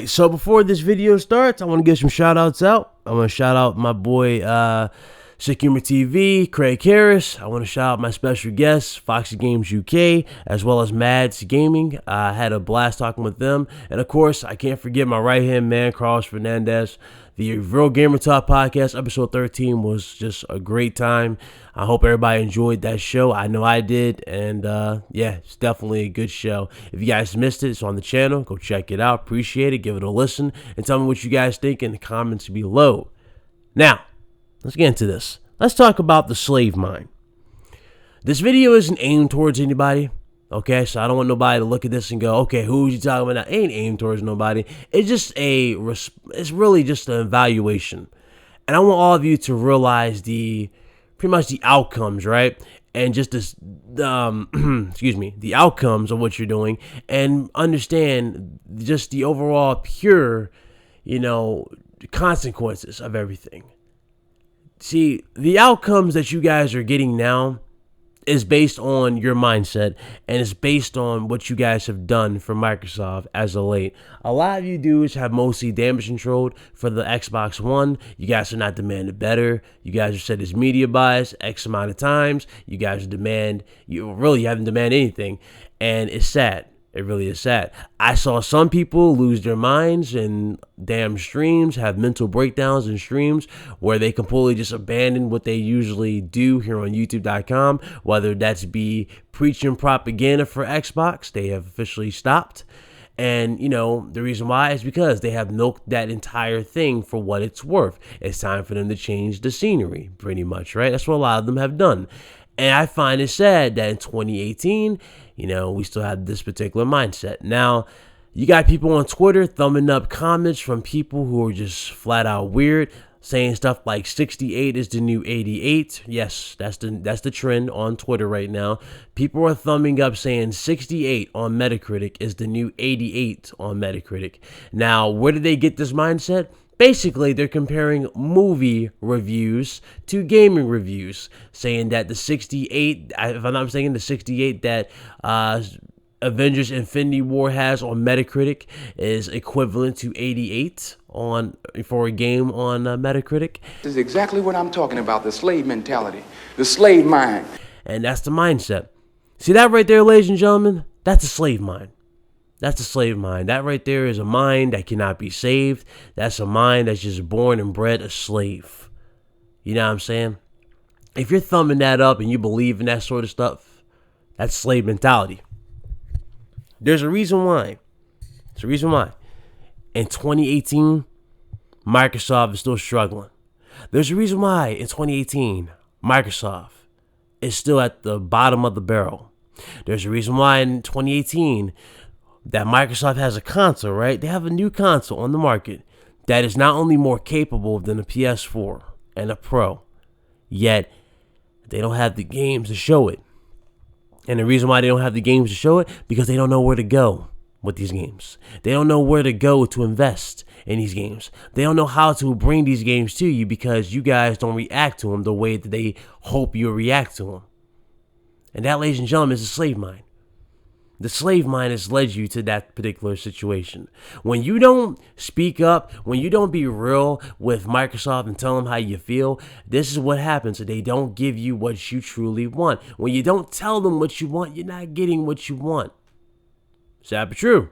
right, so before this video starts, I want to give some shout outs out. I want to shout out my boy Sick Humor TV, Craig Harris. I want to shout out my special guests, Foxy Games UK, as well as Mads Gaming. I had a blast talking with them. And of course, I can't forget my right-hand man, Carlos Fernandez. The Real Gamer Talk Podcast, episode 13, was just a great time. I hope everybody enjoyed that show. I know I did. And yeah, it's definitely a good show. If you guys missed it, it's on the channel. Go check it out. Appreciate it. Give it a listen. And tell me what you guys think in the comments below. Now, let's get into this. Let's talk about the slave mine. This video isn't aimed towards anybody. Okay, so I don't want nobody to look at this and go, okay, who's you talking about? That ain't aimed towards nobody. It's just it's really just an evaluation. And I want all of you to realize pretty much the outcomes, right? And just this, the outcomes of what you're doing, and understand just the overall pure, consequences of everything. See, the outcomes that you guys are getting now is based on your mindset, and it's based on what you guys have done for Microsoft as of late. A lot of you dudes have mostly damage controlled for the Xbox One. You guys are not demanding better. You guys have said it's media bias X amount of times. You guys you haven't demanded anything, and it's sad. It really is sad. I saw some people lose their minds in damn streams, have mental breakdowns in streams where they completely just abandon what they usually do here on YouTube.com, whether that's be preaching propaganda for Xbox. They have officially stopped. And, the reason why is because they have milked that entire thing for what it's worth. It's time for them to change the scenery, pretty much, right? That's what a lot of them have done. And I find it sad that in 2018, we still have this particular mindset. Now, you got people on Twitter thumbing up comments from people who are just flat out weird, saying stuff like 68 is the new 88. Yes, that's the trend on Twitter right now. People are thumbing up saying 68 on Metacritic is the new 88 on Metacritic. Now, where did they get this mindset? Basically, they're comparing movie reviews to gaming reviews, saying that the 68, if I'm not mistaken, the 68 that Avengers Infinity War has on Metacritic is equivalent to 88 for a game on Metacritic. This is exactly what I'm talking about, the slave mentality, the slave mind. And that's the mindset. See that right there, ladies and gentlemen? That's a slave mind. That's a slave mind. That right there is a mind that cannot be saved. That's a mind that's just born and bred a slave. You know what I'm saying? If you're thumbing that up and you believe in that sort of stuff, that's slave mentality. There's a reason why. There's a reason why. In 2018, Microsoft is still struggling. There's a reason why in 2018, Microsoft is still at the bottom of the barrel. There's a reason why in 2018, that Microsoft has a console, right? They have a new console on the market that is not only more capable than a PS4 and a Pro, yet they don't have the games to show it. And the reason why they don't have the games to show it, because they don't know where to go with these games. They don't know where to go to invest in these games. They don't know how to bring these games to you because you guys don't react to them the way that they hope you'll react to them. And that, ladies and gentlemen, is a slave mind. The slave mind has led you to that particular situation. When you don't speak up, when you don't be real with Microsoft and tell them how you feel, this is what happens. They don't give you what you truly want. When you don't tell them what you want, you're not getting what you want. Sad but true.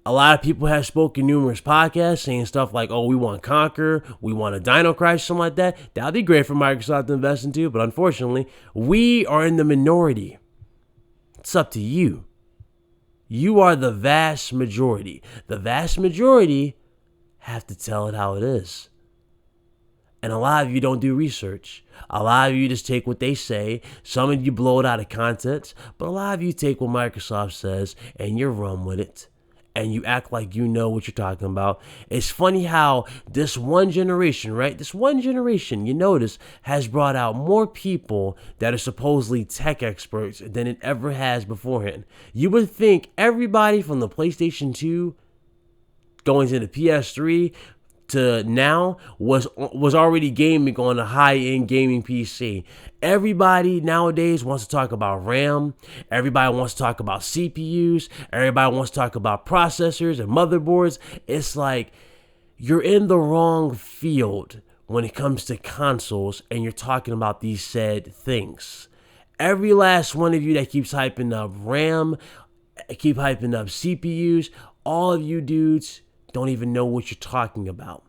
A lot of people have spoken numerous podcasts saying stuff like, oh, we want Conquer, we want a Dino Crash, something like that. That would be great for Microsoft to invest into, but unfortunately, we are in the minority. It's up to you. You are the vast majority. The vast majority have to tell it how it is. And a lot of you don't do research. A lot of you just take what they say. Some of you blow it out of context. But a lot of you take what Microsoft says and you run with it. And you act like you know what you're talking about. It's funny how this one generation, right? This one generation, you notice, has brought out more people that are supposedly tech experts than it ever has beforehand. You would think everybody from the PlayStation 2 going to the PS3 to now was already gaming on a high-end gaming PC. Everybody nowadays wants to talk about RAM. Everybody wants to talk about CPUs. Everybody wants to talk about processors and motherboards. It's like you're in the wrong field when it comes to consoles and you're talking about these said things. Every last one of you that keeps hyping up RAM, keep hyping up CPUs, all of you dudes don't even know what you're talking about.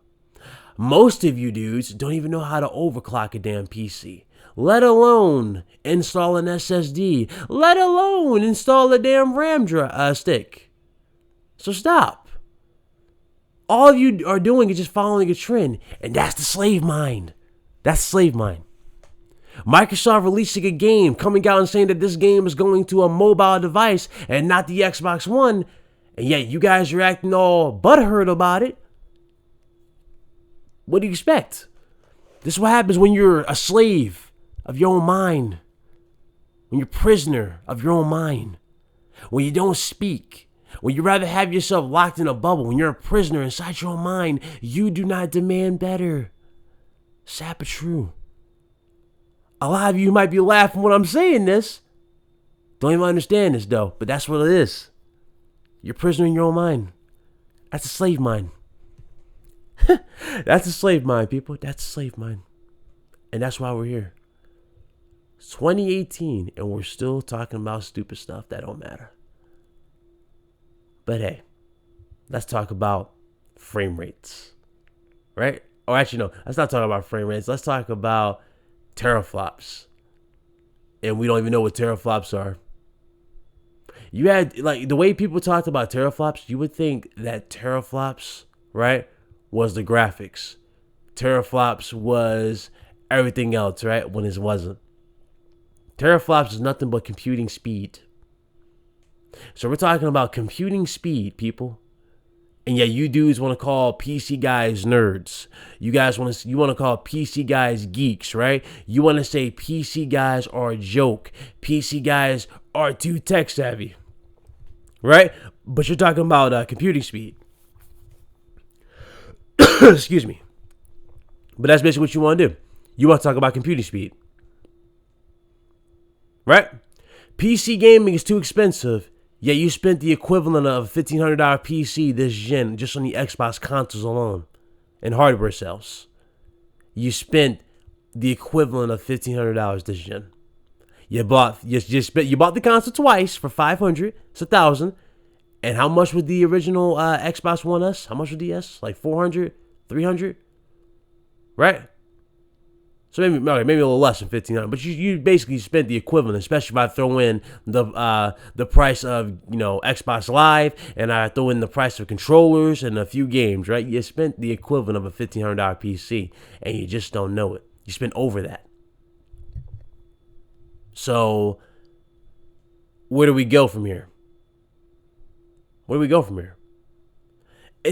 Most of you dudes don't even know how to overclock a damn PC, let alone install an SSD, let alone install a damn RAM stick. So stop. All you are doing is just following a trend, and that's the slave mind. That's slave mind. Microsoft releasing a game, coming out and saying that this game is going to a mobile device and not the Xbox One, and yet you guys are acting all butthurt about it. What do you expect? This is what happens when you're a slave of your own mind, when you're a prisoner of your own mind, when you don't speak. When you rather have yourself locked in a bubble, when you're a prisoner inside your own mind, you do not demand better. Sad but true. A lot of you might be laughing when I'm saying this. Don't even understand this though, but that's what it is. You're a prisoner in your own mind. That's a slave mind. That's a slave mind, people. That's a slave mind. And that's why we're here. It's 2018 and we're still talking about stupid stuff that don't matter. But hey, let's talk about frame rates, right? Or actually, no, let's not talk about frame rates. Let's talk about teraflops. And we don't even know what teraflops are. You had, like, the way people talked about teraflops, you would think that teraflops, right, was the graphics. Teraflops was everything else, right, when it wasn't. Teraflops is nothing but computing speed. So we're talking about computing speed, people. And yeah, you dudes want to call PC guys nerds. You want to call PC guys geeks, right? You want to say PC guys are a joke. PC guys are too tech savvy, right? But you're talking about computing speed. Excuse me. But that's basically what you want to do. You want to talk about computing speed, right? PC gaming is too expensive. Yeah, you spent the equivalent of a $1,500 PC this gen just on the Xbox consoles alone and hardware sales. You spent the equivalent of $1,500 this gen. You bought the console twice for $500. It's $1,000. And how much was the original Xbox One S? How much was the S? Like $400, $300, right? So maybe a little less than $1,500, but you basically spent the equivalent, especially if I throw in the price of Xbox Live and I throw in the price of controllers and a few games, right? You spent the equivalent of a $1,500 PC, and you just don't know it. You spent over that. So where do we go from here? Where do we go from here?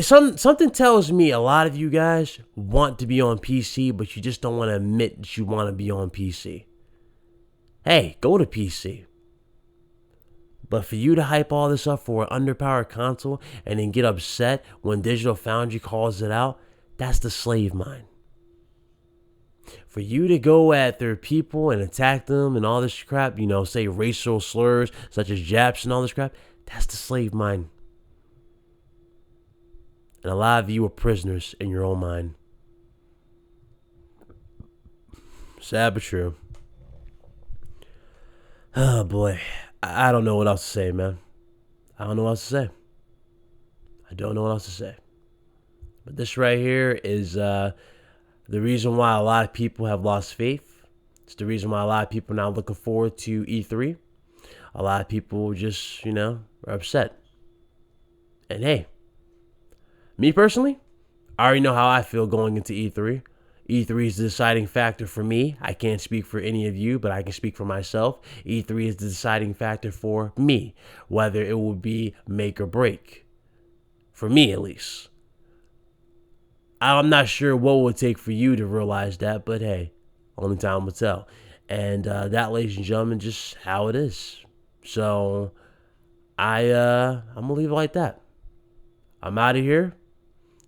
Something tells me a lot of you guys want to be on PC, but you just don't want to admit that you want to be on PC. Hey, go to PC. But for you to hype all this up for an underpowered console and then get upset when Digital Foundry calls it out, that's the slave mind. For you to go at their people and attack them and all this crap, say racial slurs such as Japs and all this crap, that's the slave mind. And a lot of you are prisoners in your own mind. Sad but true. Oh boy. I don't know what else to say, man. I don't know what else to say. I don't know what else to say. But this right here is the reason why a lot of people have lost faith. It's the reason why a lot of people are now looking forward to E3. A lot of people just, are upset. And hey, me personally, I already know how I feel going into E3. E3 is the deciding factor for me. I can't speak for any of you, but I can speak for myself. E3 is the deciding factor for me, whether it will be make or break. For me, at least. I'm not sure what it would take for you to realize that, but hey, only time will tell. And that, ladies and gentlemen, just how it is. So I'm going to leave it like that. I'm out of here.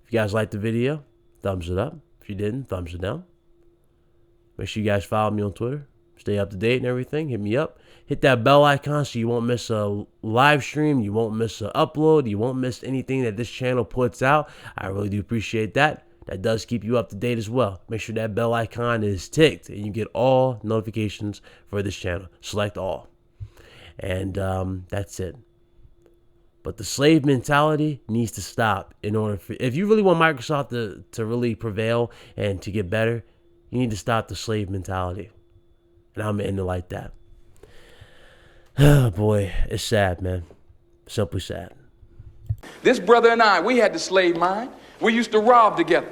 If you guys liked the video, thumbs it up. If you didn't, thumbs it down. Make sure you guys follow me on Twitter. Stay up to date and everything. Hit me up. Hit that bell icon so you won't miss a live stream. You won't miss an upload. You won't miss anything that this channel puts out. I really do appreciate that. That does keep you up to date as well. Make sure that bell icon is ticked and you get all notifications for this channel. Select all. And that's it. But the slave mentality needs to stop in order for, if you really want Microsoft to really prevail and to get better, you need to stop the slave mentality. And I'm into like that. Oh boy, it's sad, man. Simply sad. This brother and I, we had the slave mind. We used to rob together.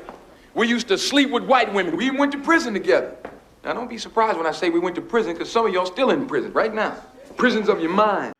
We used to sleep with white women. We even went to prison together. Now, don't be surprised when I say we went to prison, because some of y'all still in prison right now. Prisons of your mind.